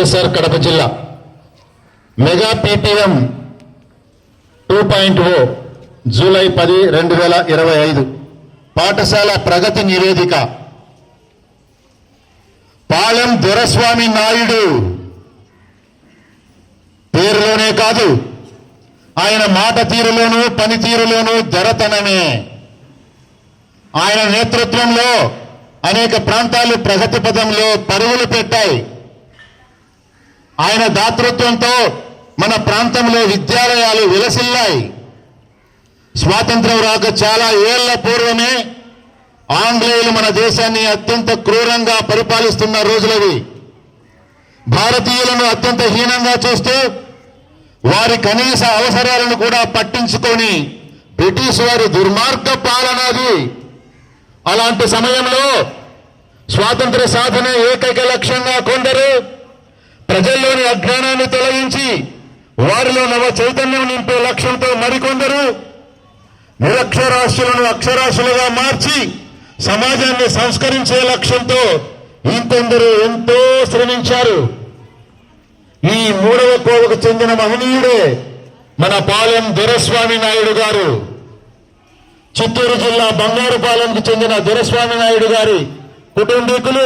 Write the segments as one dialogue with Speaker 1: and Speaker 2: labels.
Speaker 1: వైఎస్ఆర్ కడప జిల్లా mega ppm 2.0 July 10, 2025 పాఠశాల ప్రగతి నివేదిక. పాలెం దొరస్వామి నాయుడు పేరులోనే కాదు, ఆయన మాట తీరులోనూ పనితీరులోనూ దొరతనమే. ఆయన నేతృత్వంలో అనేక ప్రాంతాలు ప్రగతి పదంలో పరుగులు పెట్టాయి. ఆయన దాతృత్వంతో మన ప్రాంతంలో విద్యాలయాలు విలసిల్లాయి. స్వాతంత్రం రాక చాలా ఏళ్ల పూర్వమే ఆంగ్లేయులు మన దేశాన్ని అత్యంత క్రూరంగా పరిపాలిస్తున్న రోజులవి. భారతీయులను అత్యంత హీనంగా చూస్తూ వారి కనీస అవసరాలను కూడా పట్టించుకొని బ్రిటిష్ వారి దుర్మార్గ పాలనది. అలాంటి సమయంలో స్వాతంత్ర సాధన ఏకైక లక్ష్యంగా కొందరు ప్రజల్లోని అజ్ఞానాన్ని తొలగించి వారిలో నవ చైతన్యం నింపే లక్ష్యంతో మరికొందరు నిరక్షరాస్యులను అక్షరాస్యులుగా మార్చి సమాజాన్ని సంస్కరించే లక్ష్యంతో ఇంకొందరు ఎంతో శ్రమించారు. ఈ మూడవ కోవకు చెందిన మహనీయుడే మన పాలెం దొరస్వామి నాయుడు గారు. చిత్తూరు జిల్లా బంగారుపాలెంకు చెందిన దొరస్వామి నాయుడు గారి కుటుంబీకులు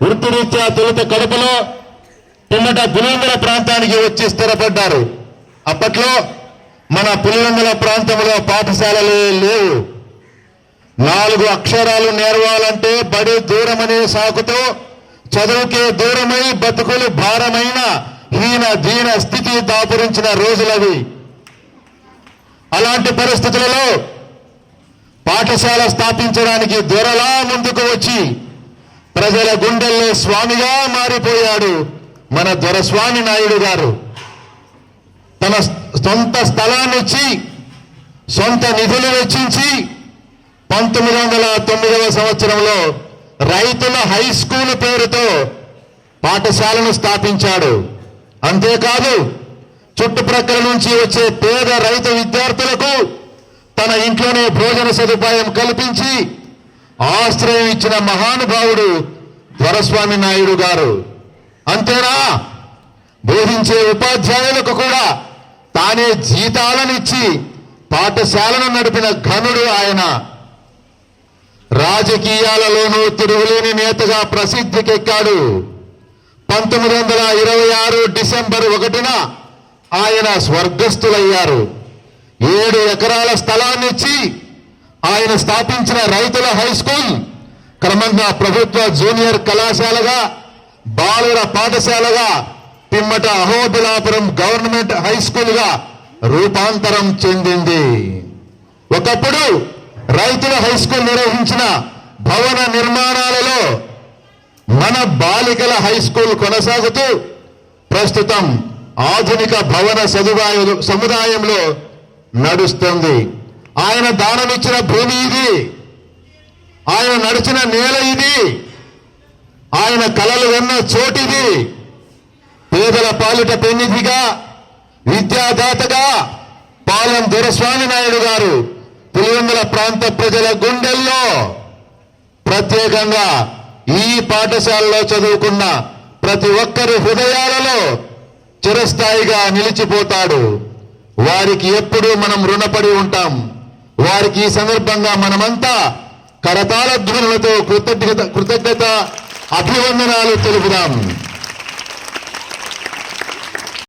Speaker 1: వృత్తిరీత్యా తొలుత కడపలో, పిమ్మట పులివెందుల ప్రాంతానికి వచ్చి స్థిరపడ్డారు. అప్పట్లో మన పులివెందుల ప్రాంతంలో పాఠశాలలే లేవు. 4 అక్షరాలు నేర్వాలంటే బడి దూరమనే సాకుతో చదువుకే దూరమై బతుకులు భారమైన హీన దీన స్థితి దాపురించిన రోజులవి. అలాంటి పరిస్థితులలో పాఠశాల స్థాపించడానికి దొరలా ముందుకు వచ్చి ప్రజల గుండెల్లో స్వామిగా మారిపోయాడు మన దొరస్వామి నాయుడు గారు. తన సొంత స్థలాన్ని ఇచ్చి సొంత నిధులు వెచ్చించి 1909వ సంవత్సరంలో రైతుల హై స్కూల్ పేరుతో పాఠశాలను స్థాపించాడు. అంతేకాదు చుట్టుప్రక్కల నుంచి వచ్చే పేద రైతు విద్యార్థులకు తన ఇంట్లోనే భోజన సదుపాయం కల్పించి ఆశ్రయం ఇచ్చిన మహానుభావుడు దొరస్వామి నాయుడు గారు. అంతేనా, బోధించే ఉపాధ్యాయులకు కూడా తానే జీతాలనిచ్చి పాఠశాలను నడిపిన ఘనుడు ఆయన. రాజకీయాలలోనూ తిరుగులేని నేతగా ప్రసిద్ధికెక్కాడు. 1926 డిసెంబర్ 1న ఆయన స్వర్గస్థులయ్యారు. 7 ఎకరాల స్థలాన్నిచ్చి ఆయన స్థాపించిన రైతుల హై స్కూల్ క్రమంగా ప్రభుత్వ జూనియర్ కళాశాలగా, బాలుర పాఠశాలగా, పిమ్మట అహోబిలాపురం గవర్నమెంట్ హై స్కూల్గా రూపాంతరం చెందింది. ఒకప్పుడు రైతుల హై స్కూల్ నిర్వహించిన భవన నిర్మాణాలలో మన బాలికల హై స్కూల్ కొనసాగుతూ ప్రస్తుతం ఆధునిక భవన సముదాయంలో నడుస్తుంది. ఆయన దానమిచ్చిన భూమి ఇది, ఆయన నడిచిన నేల ఇది, ఆయన కలలు ఉన్న చోటిది. పేదల పాలిట పెన్నిధిగా, విద్యాదాతగా పాలెం దొరస్వామి నాయుడు గారు పులివెందుల ప్రాంత ప్రజల గుండెల్లో, ప్రత్యేకంగా ఈ పాఠశాలలో చదువుకున్న ప్రతి ఒక్కరి హృదయాలలో చిరస్థాయిగా నిలిచిపోతాడు. వారికి ఎప్పుడూ మనం రుణపడి ఉంటాం. వారికి ఈ సందర్భంగా మనమంతా కరతాళ ధ్వనులతో కృతజ్ఞత అభివందనాలు తెలుపుదాం.